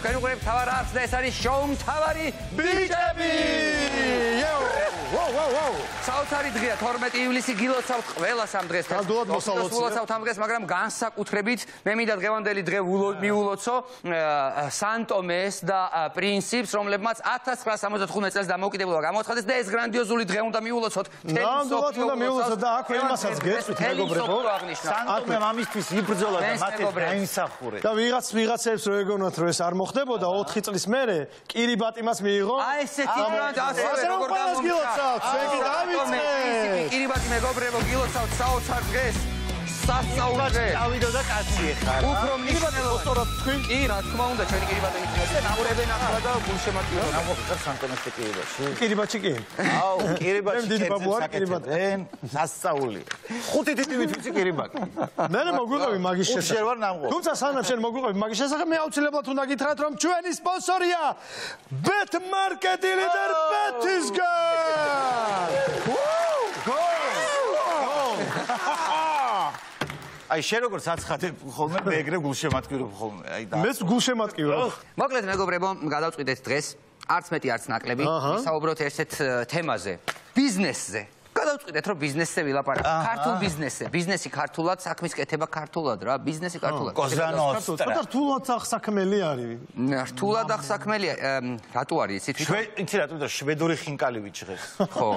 თქვენ უყურებთ თავარ არხს და ეს არის შოუ მთავარი ბიჭები. საოცარი დღეა 12 ივლისი გილოცავთ ყველას ამ დღეს. ნამდვილად მოსალოცავთ ამ დღეს, მაგრამ განსაკუთრებით მე მინდა დღევანდელი დღე მიულოცო სან-ტომეს და პრინსიპს, რომლებმაც 1975 წელს დამოუკიდებლობა გამოაცხადეს და ეს გრანდიოზული დღე უნდა მიულოცოთ. ნამდვილად უნდა მიულოცოთ და აქ იმასაც გესვით მეგობრებო. სან-ტომე მამისთვის იბრძოლა და მათი დაიმსახურე. და ვიღაცებს რო ეგონათ რომ ეს არ მოხდებოდა 4 წლის მერე კირიბატიმას მიიღო. აი ესეთი გრანდიოზული როგორ გილოცავთ, ჩვენ კი დავიწყე. კირიბატი მეგობრებო, გილოცავთ საოცარ დღეს. სასწაულზე წავიდო და კაცი ეხლა. უფრო მნიშვნელოვანი თქვენ კი რა თქმა უნდა ჩვენი კირიბატები ხდება და ნამურები ნახლა და გულშემატკივრა. ნამოხდა სან-ტომეს კირიბატში. კირიბატში კი. აუ, კირიბატში საკეთებენ. სასწაული. 5 თითივით ვიცი კირიბატი. მე მოგვიყევი მაგის შესახებ. შენ ვარ ნამღო. თუმცა სანამ შენ მოგვიყევი მაგის შესახებ მე აუცილებლად უნდა გითხრათ რომ ჩვენი სპონსორია Bet Market Leader Bet-ისგან. აი შენ როგორ საცხადებ ხოლმე მე ეგრე გულშემატკივრობ ხოლმე აი და მეც გულშემატკივრობ. მოკლედ მეგობრებო, გადავწყვიტეთ დღეს არც მეტი არც ნაკლები ვისაუბროთ ერთ თემაზე, ბიზნესზე. გადავწყვიტეთ რომ ბიზნესზე ვილაპარაკოთ, ქართულ ბიზნესზე. ბიზნესი ქართულად, საქმის კეთება ქართულად რა, ბიზნესი ქართულად. რთულად საქმელი არის. რთულად საქმელია, რატო არის იცით? იცი რატო და შვედური ხინკალი ვიჭრეს. ხო.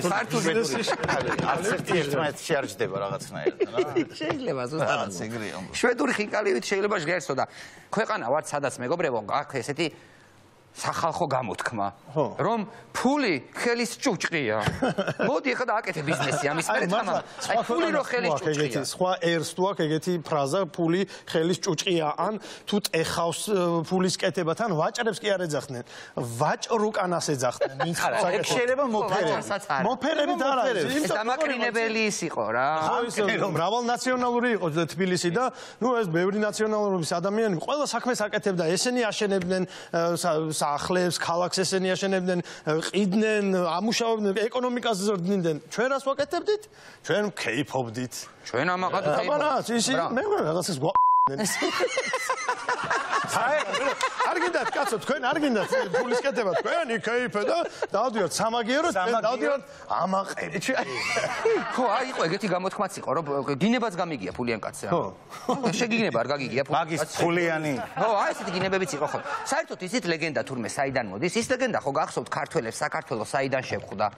ქართულ ბიზნესში არც ერთი ერთმანეთს შეარჯდება რაღაცნაირად რა. შეიძლება ზუსტად ეგრეა. შვედური ხინკალივით შეიძლება ჟღერსო და ქვეყანა ვარ სადაც მეგობრებო, აქ ესეთი სახალხო გამოთქმა, რომ ფული ხელის ჭუჭყია. მოდი ახლა დააკეთე ბიზნესი ამის მერე თამამ. აი ფული რო ხელის ჭუჭყია. სხვა ერს თუ აქ ეგეთი ფრაზა ფული ხელის ჭუჭყია ან თუ ტეხავს ფულის კეთებათან ვაჭრებს კი არ ეძახდნენ. ვაჭრუკანას ეძახდნენ. არა, შეიძლება მოფერებით არ არის. ეს დამაკრინებელი ის იყო რა. მრავალნაციონალური იყო თბილისი და ნუ ეს ბევრი ნაციონალურობის ადამიანები ყველა საქმეს აკეთებდა. ესენი აშენებდნენ ახლებს, ქალაქს ესენი აშენებდნენ, ყიდნენ, ამუშავებდნენ, ეკონომიკას ზრდნიდნენ. ჩვენ რას ვაკეთებდით? ჩვენ ვქეიფობდით. ჩვენ ამაყად ვქეიფობდით. მე რაღაცას გვაყდნენ. არ გინდათ კაცო, თქვენ არ გინდათ ფულის კეთება, თქვენი ქეიფე და დავდივართ სამაგიეროდ, დავდივართ ამაყები. ხო, აი იყო ეგეთი გამოთქმაც იყო, რომ გინებაც გამიგია ფულიან კაცზე. ხო. შეგიგნება არ გაგიგია ფული. მაგის ფულიანი. ხო, აი ესეთი გინებებიც იყო ხო. საერთოდ ისეთ ლეგენდა თურმე საიდან მოდის? ის ლეგენდა ხო გახსოვთ ქართველებს საქართველოს საიდან შევხვდა?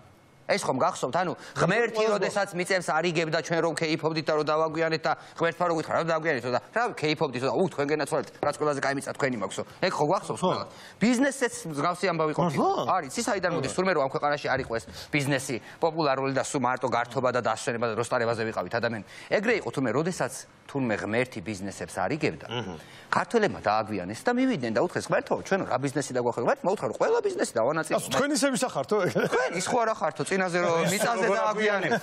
ეს ხომ გახსოვთ, ანუ ღმერთი როდესაც მიწებს არიგებდა ჩვენ რომ ქეიფობდით და რომ დავაგვიანეთ და ღმერთმა რო გითხრა რომ დავაგვიანეთო და რა ქეიფობდით და თქვენ გენაცვალეთ რაც ყველაზე კაი მიწა თქვენი მაქვსო. ეგ ხო გახსოვს ყველა? ბიზნესიც მსგავსი ამბავი ყოფილა. არის, ის საიდან მოდის? თურმე რომ ამ ქვეყანაში არ იყო ეს ბიზნესი პოპულარული და სულ მარტო გართობა და დასვენება და როსტარებაზე ვიყავით ადამიანები. ეგრე იყო თურმე როდესაც თურმე ღმერთი ბიზნესებს არიგებდა. ქართველებმა დააგვიანეს და მივიდნენ და უთხრეს ღმერთო, ჩვენ რა ბიზნესი დაგვახერხეთ? ღმერთმა უთხრა რომ ყველა ბიზნესი დავანაწილოთ. თქვენ ისე ვისახართო ეგ? თქვენ ის ხო არა ხართო, წინაზე რომ მიწაზე დააგვიანეთო.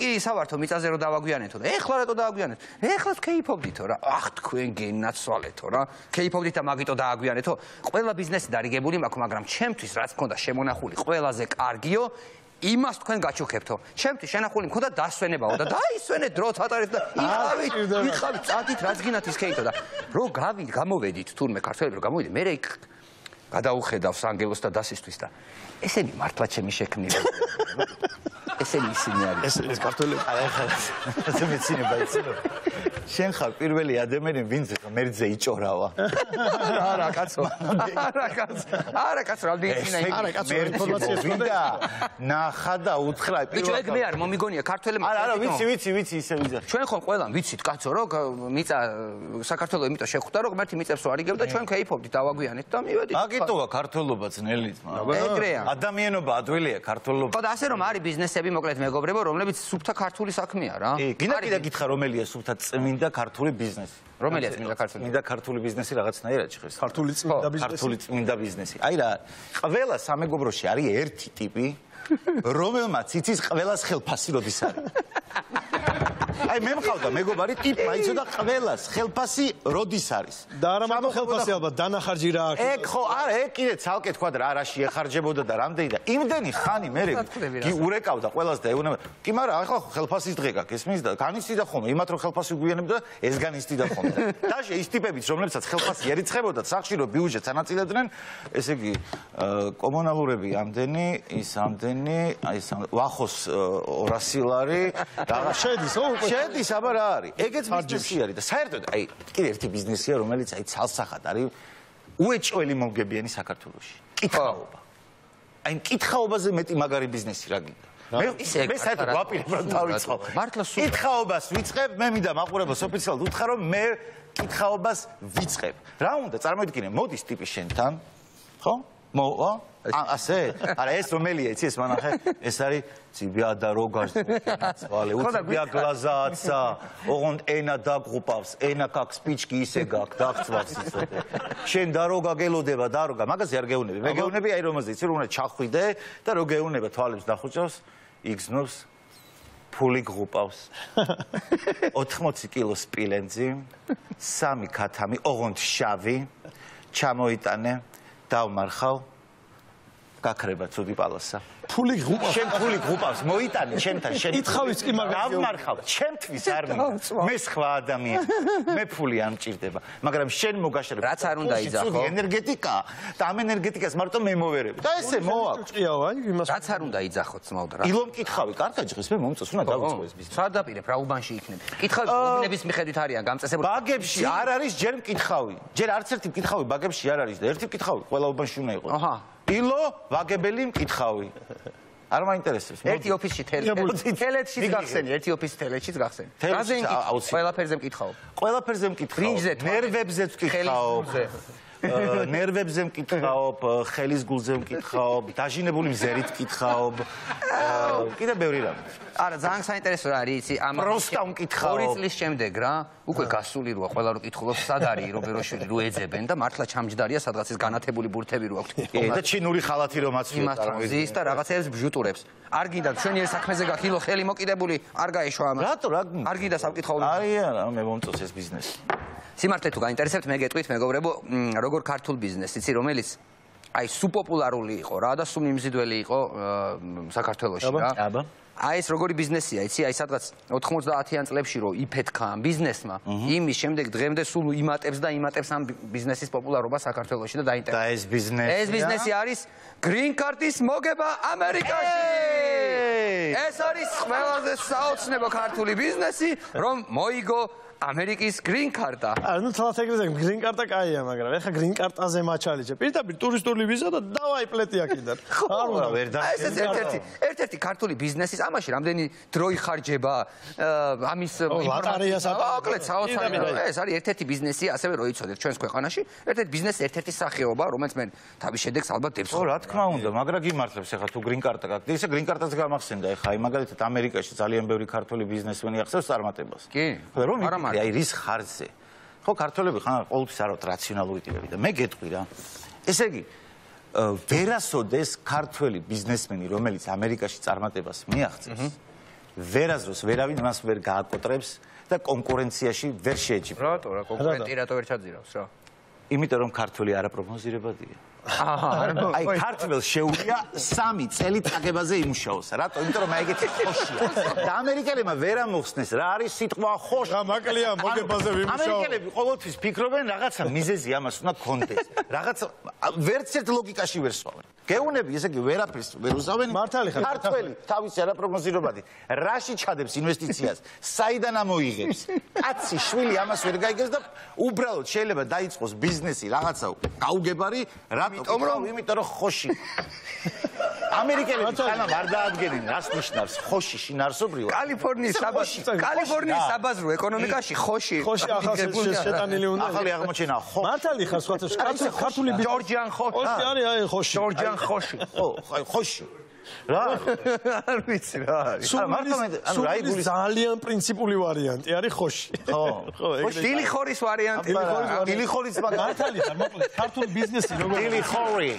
კი, სავართო მიწაზე რომ დააგვიანეთო და ეხლა რატო დააგვიანეთ? ეხლაც ქეიფობდითო რა. ახ თქვენ გენაცვალეთო რა. ქეიფობდით და მაგიტო დააგვიანეთო. ყველა ბიზნესი დარიგებული მაქვს, მაგრამ ჩემთვის რაც მქონდა შემონახული ყველაზე კარგიო იმას თქვენ გაჩუქებთო. ჩემთვის შენახული მქონდა დასვენებაო და დაისვენეთ დროც ატარეთ და იყავით, წადით რაც გინათ ის ქეითო და რო გამოვედით თურმე ქართველები რო გამოვიდნენ, მე გადაუხედავს ანგელოს და დასისთვის და ესენი მართლა ჩემი შექმნილი. ესენი ისინი არის. ეს ქართველები არა ხა მეცინება იცინო. შენ ხარ პირველი ადამიანი ვინც ღმერთზე იჭორავა. არა კაცო. არა კაცო, არა კაცო, ინფორმაციას ვინდა ნახა და უთხრა ბიჭო ეგ მე არ მომიგონია ქართველებმა. არა, ვიცი ისე ვიზარ. ჩვენ ხომ ყველამ ვიცით კაცო, რომ მიწა საქართველოს იმიტომ შეხვდა, რომ ღმერთი მიწებს რო არიგებდა, ჩვენ ქეიფობდით დავაგვიანეთ და მივედით. აკიტოა ქართველობა ძნელით, ეგრეა. ადამიანობა ადვილია ქართველობა. ხო და ასე რომ არის ბიზნესები მოკლედ მეგობრებო, რომლებიც სუფთა ქართული საქმეა რა. გინდა გითხრა რომელია სუფთა წმინდა ქართული ბიზნესი. რომელია წმინდა ქართული? წმინდა ქართული ბიზნესი რაღაცნაირად ჭხეს. ქართული წმინდა ბიზნესი. ქართული წმინდა ბიზნესი. აი რა, ყველა სამეგობროში არის ერთი ტიპი, რომელმაც იცის ყველას ხელფასი როდის არის. აი მე მყავდა მეგობარი ტიპმა იცოდა ყველას ხელფასი როდის არის და არა მარტო ხელფასი ალბათ დანახარჯი რა აქვს ეგ ხო არა ეგ კიდე ცალკე თქვა და რაში ეხარჯებოდა და რამდენი და იმდენი ხანი მე ურეკავდა ყველას და ეუბნება კი მაგრამ ახლა ხელფასის დღე გაქვს ესმის და განიცდიდა ხოლმე იმათ რომ ხელფასი გვიანებდა ეს განიცდიდა ხოლმე და ის ტიპებიც რომლებსაც ხელფასი ერიცხებოდა სახში რომ ბიუჯეტს ანაწილებდნენ ესე იგი კომუნალურები ამდენი ის ამდენი აი ვახოს 200 ლარი რაღაც შედის აბა რა არის ეგეც ბიზნესი არის და საერთოდ აი კიდე ერთი ბიზნესია რომელიც აი ცალსახად არის უეჭველი მომგებიანი საქართველოში კითხაობა აი კითხაობაზე მეტი მაგარი ბიზნესი რა გინდა მე საერთოდ ვაპირებ რომ დავიწყო მართლა სულ კითხაობას ვიწყებ მე მინდა მაყურებელს ოფიციალურად უთხრა რომ მე კითხაობას ვიწყებ რა უნდა წარმოიდგინე მოდის ტიპი შენთან ხო მოვა ასე არა ეს რომელია იცი ეს მანახე ეს არის ციბია და როგარს ძვალე უცბია გლაზაცა ოღონდ ენა დაგღუპავს ენა კაკ სპიჩკი ისე გაკ დაგწვავს ისე შენ და როგა გელოდება და როგა მაგაზე არ გეუნები მე გეუნები აი რომელზე იცი რომ უნდა ჩახვიდე და რო გეუნება თვალებს დახუჭავს იგზნობს ფული გღუპავს 80 კილო სპილენძი 3 ქათამი ოღონდ შავი ჩამოიტანე დავმარხავ გაქრება ცუდი პალასა ფული გღუპავს შენ ფული გღუპავს მოიტანე შენთან შენ ითხავის კი მაგას დავმარხავ ჩემთვის არ მინდა მე სხვა ადამიანი მე ფული არ მჭირდება მაგრამ შენ მოგაშრებ რაც არ უნდა იძახო ენერგეტიკა და ამ ენერგეტიკას მარტო მე მოვერებ და ესე მოაქვს ჭიაო აი იმას რაც არ უნდა იძახო ძმაო და რა ილომ კითხავი კარგად ჟღის მე მომწონს უნდა დავიწყო ეს ბიზნესი სადაპირებ რა უბანში იქნება კითხავი უბნების მიხედვით არიან გამწესებული ბაგებში არ არის ჯერ მკითხავი ჯერ არც ერთი მკითხავი ბაგებში არ არის და ერთი მკითხავი ყველა უბანში უნდა იყოს აჰა ილო ვაგებელი მკითხავი არ მაინტერესებს ერთი ოფისში თელეთშიც გახსენი ერთი ოფისი თელეთშიც გახსენი რაზე ყველაფერზე მკითხავ ყველაფერზე მკითხავ ნერვებზეც მკითხავ ნერვებზე მკითხავ ხელის გულზე მკითხავ დაჟინებული მზერით მკითხავ კიდე ბევრი რამე არა ძალიან საინტერესო რა არის იცი ამ პროსტა მკითხავ 2 წლის შემდეგ რა უკვე გასული როა ყველა რო კითხულობს სად არის რობეროშვილი რო ეძებენ და მართლა ჩამჯდარია სადღაც ეს განათებული ბურთები რო აქვს და ჩინური ხალათი რომ აცვია იმასთან და რაღაცეებს ბჟუტურებს არ გინდა ჩვენი ეს საქმეზე გახილო ხელი მოკიდებული არ გაეშვა ამას რატო რა არ გინდა სამკითხაო არა მე მომწონს ეს ბიზნესი სიმართლე თუ გაინტერესებთ მე გეტყვით მეგობრებო როგორ ქართულ ბიზნესს იცი რომელიც აი სუპოპულარული იყო რა და სულ მიმზიდველი იყო საქართველოში რა აბა აი ეს როგორი ბიზნესია იცი აი სადღაც 90-იან წლებში რო იფეთქა ამ ბიზნესმა იმის შემდეგ დღემდე სულ იმატებს და იმატებს ამ ბიზნესის პოპულარობა საქართველოში და დაინტერესებს და ეს ბიზნესი არის green card-ის მოგება ამერიკაში ეს არის ყველაზე საოცნებო ქართული ბიზნესი რომ მოიგო ამერიკის green card-ა. ნუ თალათ ეგრეზე green card-ა კაია, მაგრამ ეხა green card-აზე მაჩალიჭე. პირდაპირ ტურისტული ვიზა და დავაი პლეტი აქედან. არ უნდა ვერ ეს ერთ-ერთი ქართული ბიზნესის ამაში რამდენი დრო იხარჯება ამის ლატარიას აკლეთ საოცარი ეს არის ერთ-ერთი ბიზნესი ასევე რო იცოდეთ ჩვენს ქვეყანაში ერთ-ერთი ბიზნესი ერთ-ერთი სახეობა რომელიც მე თავის შედეგს ალბათ დებს ხო რა თქმა უნდა მაგრამ გიმართლებს ეხა თუ green card-ა გაქვს ისე green card-ას გამახსენდა ეხა აი მაგალითად ამერიკაში ძალიან ბევრი ქართული ბიზნესმენი ახსენს წარმატებას კი რომ აი რის ხარჯზე ხო ქართველები ხან ყოველთვის არავთ რაციონალური ტიპები და მე გეტყვი რა ესე იგი ვერასოდეს ქართველი ბიზნესმენი რომელიც ამერიკაში წარმატებას მიაღწევს ვერაზროს ვერავინ მას ვერ გააკოტრებს და კონკურენციაში ვერ შეეჯიბება რატო რა კონკურენტი რატო ვერ ჩაძირავს რა იმიტომ რომ ქართველი არაპროგნოზირებადია აი ქართველს შეუძლია 3 წელი წაგებაზე იმუშაოს რატო იმიტომ რომ ეგეთი ხოშია და ამერიკელებმა ვერ ამოხსნეს რა არის სიტყვა ხოშ რა მაკლია მოგებაზე ვიმუშაო ამერიკელები ყოველთვის ფიქრობენ რაღაცა მიზეზი ამას უნდა კონდეს რაღაცა ვერც ერთ ლოგიკაში ვერ სვავენ გეუნები ესე იგი ვერაფერს ვერ უზავენ მართალი ხარ ქართველი თავისი არაპროგნოზირებადი რაში ჩადებს ინვესტიციას საიდან ამოიღებს კაცი შვილი ამას ვერ გაიგებს და უბრალოდ შეიძლება დაიწყოს ბიზნესი რაღაცა გაუგებარი იმიტომ რომ ხოში ამერიკელები თანამ არ დაადგენენ რას ნიშნავს ხოში შინაარსობრივად კალიფორნიის საბაზრო ეკონომიკაში ხოში ახალ შეტანილი უნდა ახალი აღმოჩენა ხო მართალი ხარ სხვათა ქართული ჯორჯიან ხოში არის აი ხოში ჯორჯიან ხოში ხო ხოში რა არ ვიცი რა არის ანუ რა იგული ძალიან პრინციპული ვარიანტი არის ხოში ხო დილი ხორის ვარიანტი დილი ხორის მართალი ხარ მოკლედ ქართული ბიზნესი როგორ დილი ხორი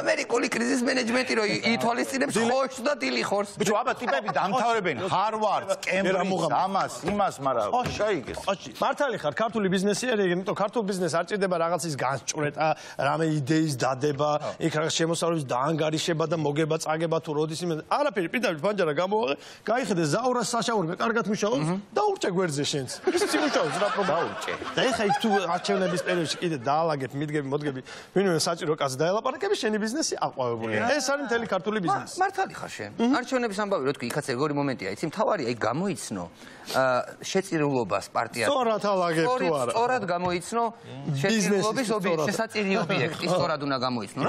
ამერიკული კრიზის მენეჯმენტი რო ითვალისწინებს ხოშს და დილიხორს. ბიჭო, აბა ტიპები დამთავრებენ ჰარვარდს, კემბრიჯს, ამას, იმას, მაგრამ გაიგეს. მართალი ხარ, ქართული ბიზნესიერი, იმიტომ ქართულ ბიზნესს არ ჭირდება რაღაცის განსჭვრეტა, რამე იდეის დადება, იქ რაღაც შემოსავლების დაანგარიშება და მოგება, წაგება თუ როდის იმენ. არაფერი, პირდაპირ ფანჯარა გამოაღე, გაიხედე ზაურას საშაურმე, კარგად მუშაობს და ურჭე გვერდზე შენც. ისიც იმუშაობს რა პრობლემა. დაურჭე. და ეხა იქ თუ არჩევნების პერიოდში კიდე დაალაგებ, მიდგები, მოდგები, ვინმე საჭირო კაცს დაელაპარაკები, შენი ბიზნესი აყვავებულია. ეს არის მთელი ქართული ბიზნესი. მართალი ხარ შენ. არჩევნების ამბავი რო თქვი, იქაც ეგორი მომენტია, იცი, მთავარია იქ გამოიცნო შეწირულობას პარტიას. სწორად ალაგებ თუ არა. სწორად გამოიცნო შეწირულობის ობიექტი, შესაწირი ობიექტი, სწორად უნდა გამოიცნო.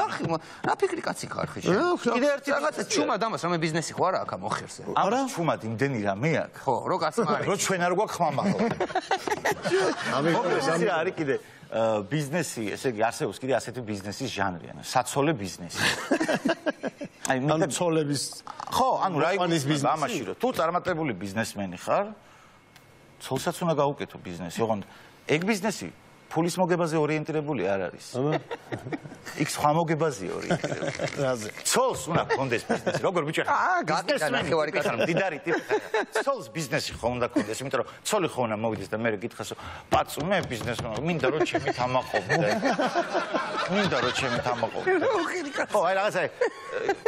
რა ფიქრი კაცი ხარ ხე შენ? კიდე ერთი რაღაცა ჩუმა დამას რამე ბიზნესი ხო არა აქ ამ ოხერზე. არა, ჩუმად იმდენი რამე აქვს. ხო, რო კაცი მარი. რო ჩვენ არ გვაქვს ხმამაღლა. ამიტომ არის კიდე ბიზნესი, ესე იგი არსებობს კიდე ასეთი ბიზნესის ჟანრი, ანუ საცოლე ბიზნესი. აი, ანუ ცოლების ხო, ანუ რა იქნება ამაში, რომ თუ წარმატებული ბიზნესმენი ხარ, ცოლსაც უნდა გაუკეთო ბიზნესი, ოღონდ ეგ ბიზნესი ფულის მოგებაზე ორიენტირებული არ არის. იქ სხვა მოგებაზეა ორიენტირებული. რაზე? ცოლს უნდა გქონდეს ბიზნესი. როგორ ბიჭო? ნახევარი კაცი. მდიდარი ტიპი. ცოლს ბიზნესი ხო უნდა გქონდეს, იმიტომ რომ ცოლი ხო უნდა მოვიდეს და მე გითხასო, პაცუ მე ბიზნესი მინდა რომ ჩემი თამაყობდე. მინდა რომ ჩემი თამაყობდე. ხო, აი რაღაცა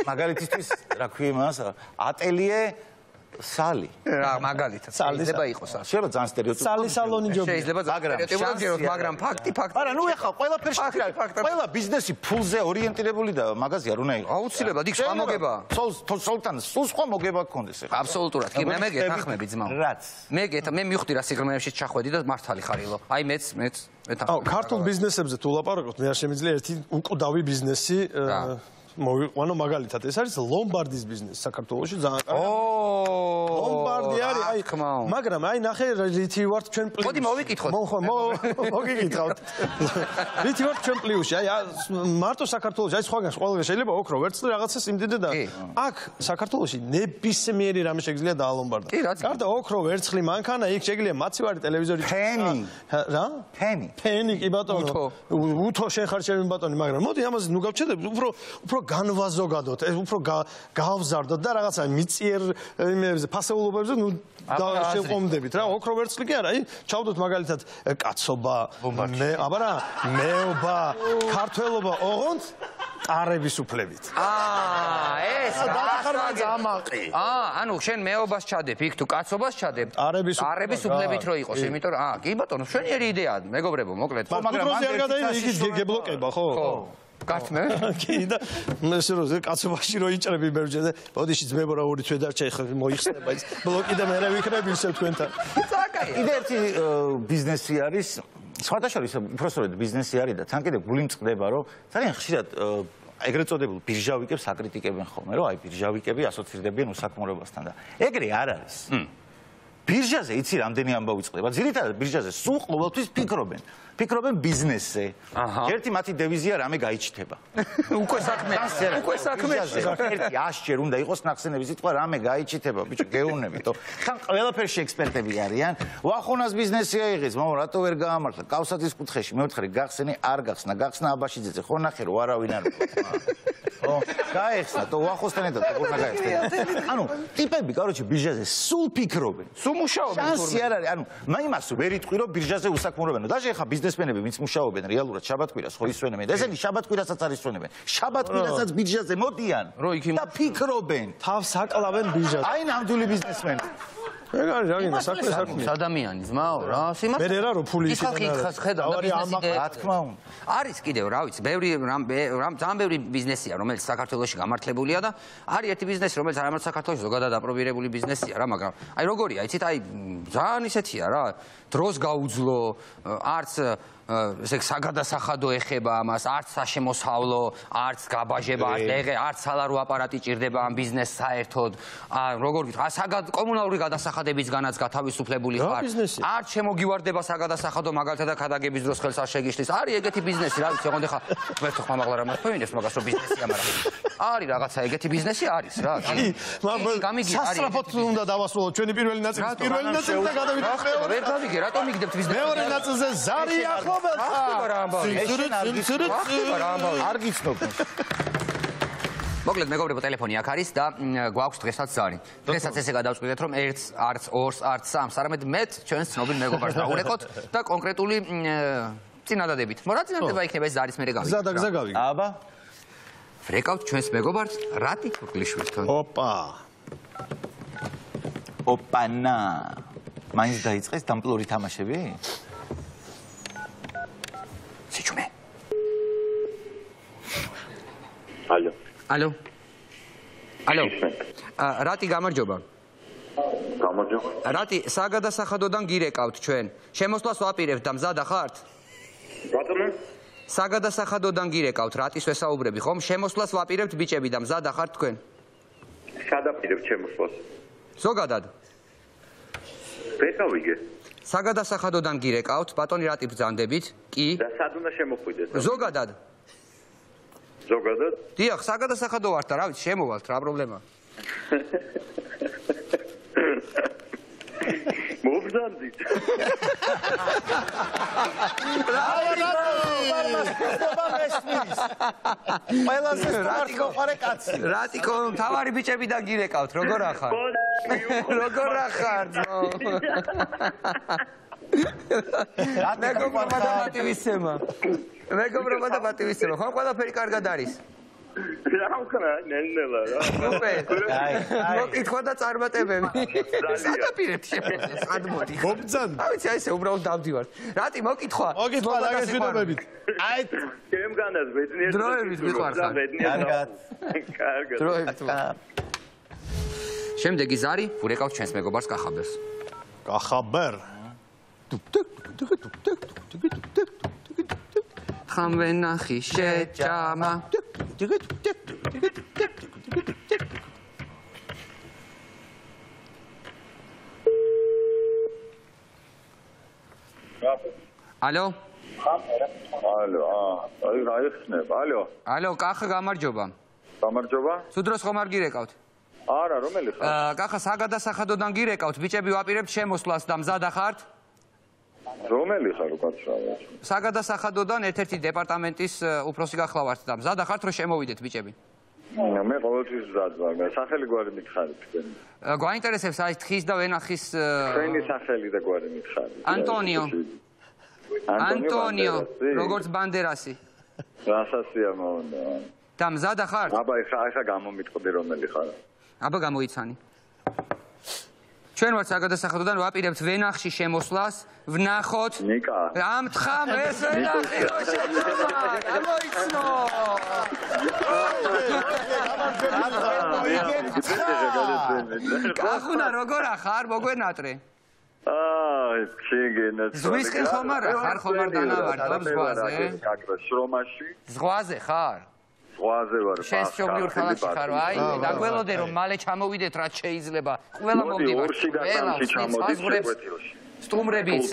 მაგალითისთვის რა ქვია იმას, ატელიე სალი. რა მაგალითად შეიძლება იყოს ასე. შეიძლება ძალიან სტერეოტიპი. სალი სალონი ჯობია. შეიძლება სტერეოტიპულად, მაგრამ ფაქტი. არა, ნუ ეხლა ყველაფერში ყველა ბიზნესი ფულზე ორიენტირებული და მაგაზი არ უნდა იყოს. აუცილებლად იქ სხვა მოგება. ცოლთან სულ სხვა მოგება გქონდეს ეხლა. აბსოლუტურად. კი, მე გეთანხმები ძმაო. რაც. მე მივხვდი რა სიღრმეებში ჩახვედი და მართალი ხარილო. აი მეც აუ, ქართულ ბიზნესებზე თუ ლაპარაკობთ, მე არ შემიძლია ერთი უკვდავი ბიზნესი მოვიყვანო მაგალითად. ეს არის ლომბარდის ბიზნესი საქართველოში ძალიან კარგი. ლომბარდი არის, აი, მაგრამ აი ნახე რითი ვართ ჩვენ პლუსში. მოდი მოვიკითხოთ. მოგიკითხავთ. რითი ვართ ჩვენ პლუსში? აი მარტო საქართველოში, აი სხვაგან ყველგან შეიძლება ოქრო ვერცხლი რაღაცას იმდიდე და აქ საქართველოში ნებისმიერი რამე შეგიძლია დაალომბარდა. გარდა ოქრო ვერცხლი მანქანა, იქ შეგიძლია მაცივარი ტელევიზორი. ფენი. რა? ფენი კი ბატონო. უთო შენ ხარ ჩემი ბატონი, მაგრამ მოდი ამაზე ნუ გავჩერდები, უფრო განვაზოგადოთ, უფრო გავზარდოთ და რაღაცა მიწიერ იმებზე, ფასეულობებზე ნუ შევყომდებით რა, ოქრო ვერცხლი კი არა, აი ჩავდოთ მაგალითად კაცობა, მეობა, ქართველობა, ოღონდ ტარების უფლებით. ეს დახარბაძა ამაყი. ანუ შენ მეობას ჩადებ, იქ თუ კაცობას ჩადებ, ტარების უფლებით რო იყოს, იმიტომ რომ კი ბატონო, შენიერი იდეაა, მეგობრებო, მოკლედ. მაგრამ არ გადაინა იქით გებლოკება, ხო? გართმე? კი და ესე რომ კაცობაში რო იჭრები ბერჯე და ბოდიში ძმებო რა ორი თვედარჩა ეხლა მოიხსნება ის ბლოკი და მე რა ვიქნები ისევ თქვენთან. კიდე ერთი ბიზნესი არის, სხვადასხვა უბრალოდ ბიზნესი არის და თან კიდე გული მწყდება რომ ძალიან ხშირად ეგრეთ წოდებულ ბირჟავიკებს აკრიტიკებენ ხოლმე რომ აი ბირჟავიკები ასოცირდებიან უსაქმურობასთან და ეგრე არ არის. ბირჟაზე იცი რამდენი ამბავი წყდება. ძირითადად ბირჟაზე სულ ყოველთვის ფიქრობენ ბიზნესზე. ერთი მათი დევიზია რამე გაიჩნდება. უკვე საქმე. ერთი 100 ჯერ უნდა იყოს ნახსენები სიტყვა რამე გაიჩნდება, ბიჭო, გეუბნებით. თან ყველაფერში ექსპერტები არიან. ვახონას ბიზნესი აიღეს, მაგრამ რატო ვერ გაამართლა? კავსაძის კუთხეში მეოთხე გახსენი არ გახსნა, გახსნა აბაშიძეზე. ხო ნახე რომ არავინ არ ხო, გაეხსნა, то ვახოსთან ერთად როგორ გაეხსნა. ანუ ტიპები, короче, ბირჟაზე სულ ფიქრობენ. სულ მუშაობენ თურმე. შანსი არ არის, ანუ მაიმას ვერ იტყვი რომ ბირჟაზე უსაქმურობენ. და ჟე ხა ბიზნესმენები ვინც მუშაობენ რეალურად შაბათკვირას ხო ისვენებენ. ესენი შაბათკვირასაც არ ისვენებენ. შაბათკვირასაც ბირჟაზე მოდიან და ფიქრობენ. თავს აკლავენ ბირჟაზე. აი ნამდვილი ბიზნესმენი. ეგ არის რაღაცა საქმე. ადამიანი ძმაო რა, სიმართლე. მე რა რო ფული ისე ხედავ და ბიზნესი რა თქმა უნდა. არის კიდევ რა ვიცი, ძალიან ბევრი ბიზნესია, რომელიც საქართველოში გამართლებულია და არის ერთი ბიზნესი, რომელიც არამედ საქართველოში ზოგადად აპრობირებული ბიზნესია რა, მაგრამ აი როგორია, იცით, აი ძალიან ისეთია რა, დროს გაუძლო, არც ესე საგადასახადო ეხება ამას, არც საშემოსავლო, არც გაბაჟება, არც სალარო აპარატი ჭირდება ამ ბიზნესს საერთოდ. როგორ გითხრა, კომუნალური გადასახადებისგანაც გათავისუფლებული ხარ. არც შემოგივარდება საგადასახადო მაგალითად ქადაგების დროს ხელს არ შეგიშლის. არის ეგეთი ბიზნესი, რა ვიცი, ოღონდ ხა მე თუ ხმამაღლა რა მოხმევინებს მაგას რომ ბიზნესია, მაგრამ არის რაღაცა ეგეთი ბიზნესი არის რა. გამიგი არის. სასწრაფოდ უნდა დავასრულოთ ჩვენი პირველი ნაწილი. პირველი ნაწილი და გადავიდეთ მეორე. ვერ გავიგე, რატომ მიგდებთ ბიზნესი? მეორე ნაწილზე ზარი ახლო არ გიცნობ. მოკლედ მეგობრებო, ტელეფონი აქ არის და გვაქვს დღესაც ზარი. დღესაც ესე გადავწყვიტეთ, რომ ერთს, არც ორს, არც სამს, არამედ მეც ჩვენს ცნობილ მეგობარს დავურეკოთ და კონკრეტული წინადადებით. რა წინადადება იქნება ეს ზარის მერე გავიგეთ. გზა გავიგე. აბა. ვრეკავთ ჩვენს მეგობარს რატი თურგლიშვილთან. ოპანა. მაინც დაიწყეს დამპლური თამაშები? სიჩუმე. ალო. ალო. ალო. რატი გამარჯობა. გამარჯობა. რატი საგადასახადოდან გირეკავთ ჩვენ. შემოსვლას ვაპირებთ და მზადა ხართ? ბატონო? საგადასახადოდან გირეკავთ, რატის ვესაუბრები, ხომ? შემოსვლას ვაპირებთ ბიჭები და მზადა ხართ თქვენ? სადაპირებ შემოსვლას. ზოგადად. ვეკავიგე. საგადასახადოდან გირეკავთ, ბატონი რატი ბრძანდებით? კი. და სად უნდა შემოხვიდეთ? ზოგადად. ზოგადად? დიახ, საგადასახადო ვართ და რა ვიცი, შემოვალთ, რა პრობლემა? მობრძანდით. ყველაზე სტუმარს მოყარე კაცი. რატიკო, თავარი ბიჭებიდან გირეკავთ, როგორ ახარ? როგორ ახარ? მეგობრობა და პატივისცემა. მეგობრობა და პატივისცემა. ხო, ყველაფერი კარგად არის? რა ვქნა, ნელ-ნელა რა. მოკითხვა და წარმატებები. სადაპირებთ შემოსვლას, სად მოდი? მობძან. რა ვიცი, აი ესე უბრალოდ დავდივართ. რატი მოკითხვა? მოკითხვა დაგესვიდობებით. აი, ჩემგანაც ბედნიერად. დროებით მიყვარხარ. კარგად. კარგად. დროებით. შემდეგი ზარი ვრეკავთ ჩვენს მეგობარს კახაბერს. კახაბერ. ხამვენახი შეჭამა. ალო? ალო, აი რა იხსნება? ალო. ალო, კახა გამარჯობა. გამარჯობა. თუ დროს ხომ არ გირეკავთ? არა, რომელი ხარ? კახა საგადასახადოდან გირეკავთ, ბიჭები ვაპირებთ შემოსვლას და მზადა ხართ? რომელი ხარ უკაცრავად? საგადასახადოდან ერთ-ერთი დეპარტამენტის უფროსი გახლავართ და მზადა ხართ, რომ შემოვიდეთ ბიჭები? მე ყოველთვის მზად ვარ, მე სახელი გვარი მითხარით თქვენ. გვაინტერესებს აი თხის და ვენახის თქვენი სახელი და გვარი მითხარით. ანტონიო. ანტონიო, როგორც ბანდერასი. რასასია მოუნდა. და მზადა ხართ? აბა ეხა გამომიტყდი რომელი ხარ. აბა გამოიცანი. ჩვენ ვართ საგადასახადოდან ვაპირებთ ვენახში შემოსვლას, ვნახოთ. ნიკა. ამ თხამ ეს ვენახი რო შემოვა. გამოიცნო. კახუნა როგორ ახარ მოგვენატრე? შეგენაც. ზღვისკენ ხომ არა? ხარ ხომ არ დანავარდა ზღვაზე? შრომაში. ზღვაზე ხარ? ზღვაზე ვარ. შენ მშობლიურ ქალაქში ხარ? აი, დაგველოდე რომ მალე ჩამოვიდეთ რაც შეიძლება. ყველა მოვდივართ. ყველა საზღვრებს. სტუმრებიც.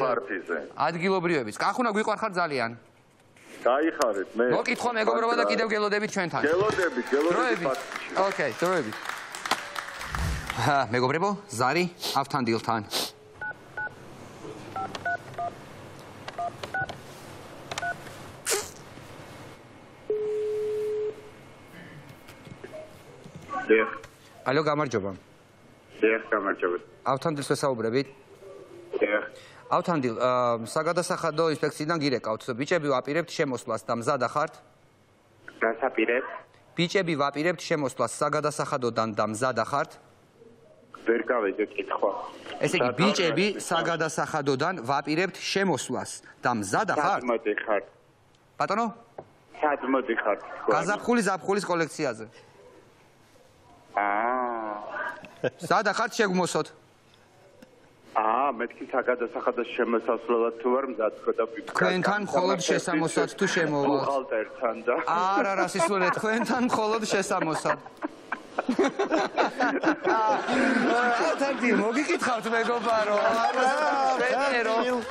ადგილობრივებიც. კახუნა გვიყვარხარ ძალიან. გაიხარეთ მე. მოკითხვა მეგობრობა და კიდევ გელოდებით ჩვენთან. გელოდებით. ოკეი, დროებით. მეგობრებო, ზარი ავთანდილთან. დიახ. ალო, გამარჯობა. დიახ, გამარჯობა. ავთანდილს ვესაუბრებით? დიახ. ავთანდილ, საგადასახადო ინსპექციიდან გირეკავთ, ბიჭები ვაპირებთ შემოსვლას და მზადა ხართ? გასაპირებთ? ბიჭები ვაპირებთ შემოსვლას საგადასახადოდან და მზადა ხართ? ვერ გავიგე კითხვა. ესე იგი, ბიჭები საგადასახადოდან ვაპირებთ შემოსვლას და მზადა ხართ? სად მოდიხარ? ბატონო? სად მოდიხარ? გაზაფხულის კოლექციაზე. სადა ხართ შეგვმოსოთ? მეთქი საგადასახადო შემოსასვლელად თუ ვარ მზად ხო და თქვენთან მხოლოდ შესამოსად თუ შემოვალთ? ბუღალტერთან და არა, სისულელე, თქვენთან მხოლოდ შესამოსად. ავთანდილ, მოგიკითხავთ მეგობარო.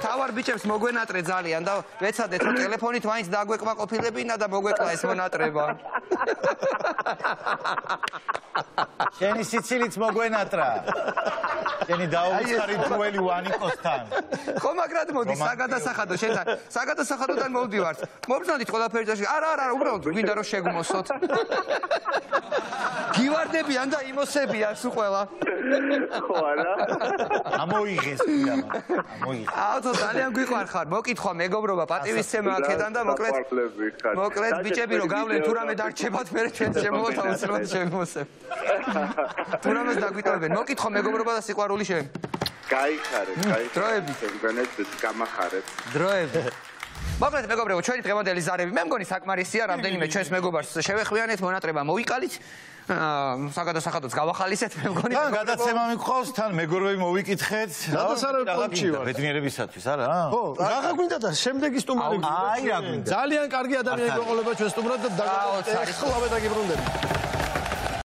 თავარ ბიჭებს მოგვენატრე ძალიან და ვეცადეთ რომ ტელეფონით მაინც დაგვეკმაყოფილებინა და მოგვეკლა ეს მონატრება. შენი სიცილიც მოგვენატრა. შენი დაუვიწყარი თუელი ვანიკოსთან. ხო, მაგრამ მოდი საგადასახადო შენთან. საგადასახადოდან მოვდივართ. მობრძანდით ყველაფერი წაში. არა, უბრალოდ გვინდა რომ შეგმოსოთ. გივარდებიან და იმოსებიან სულ ყველა. ხო არა? ამოიღეს პირამ. ამოიღეს. აუცო ძალიან გვიყვარხარ. მოკითხვა მეგობრობა პატივისცემა აქედან და მოკლედ ბიჭები რომ გავლენ თუ რამე დარჩებათ მე ჩვენს შემოვოთ აუცილებლად შეგმოსებ. თუ რამეს დაგვიტოვებენ. მოკითხვა მეგობრობა და სიყვარული შენ. გაიხარეთ. დროები. შეგბენეთ გამახარეთ. დროები. მოკლედ მეგობრებო, ჩვენი დღევანდელი ზარები მე მგონი საკმარისია, რამდენიმე ჩვენს მეგობარს შევეხვიანეთ, მონატრება მოვიყალით. საგადასახადოც გავახალისეთ, მე მგონი. თან გადაცემა მიყავს, თან მეგობრები მოვიკითხეთ. გადასარევი პონჩი ვარ. ბედნიერებისათვის, არა? ხო, რა გვინდა და შემდეგი სტუმარი. აი რა გვინდა. ძალიან კარგი ადამიანი გვეყოლება ჩვენ სტუმრად და დაგახსოვთ. ეხლა მე დაგიბრუნდები.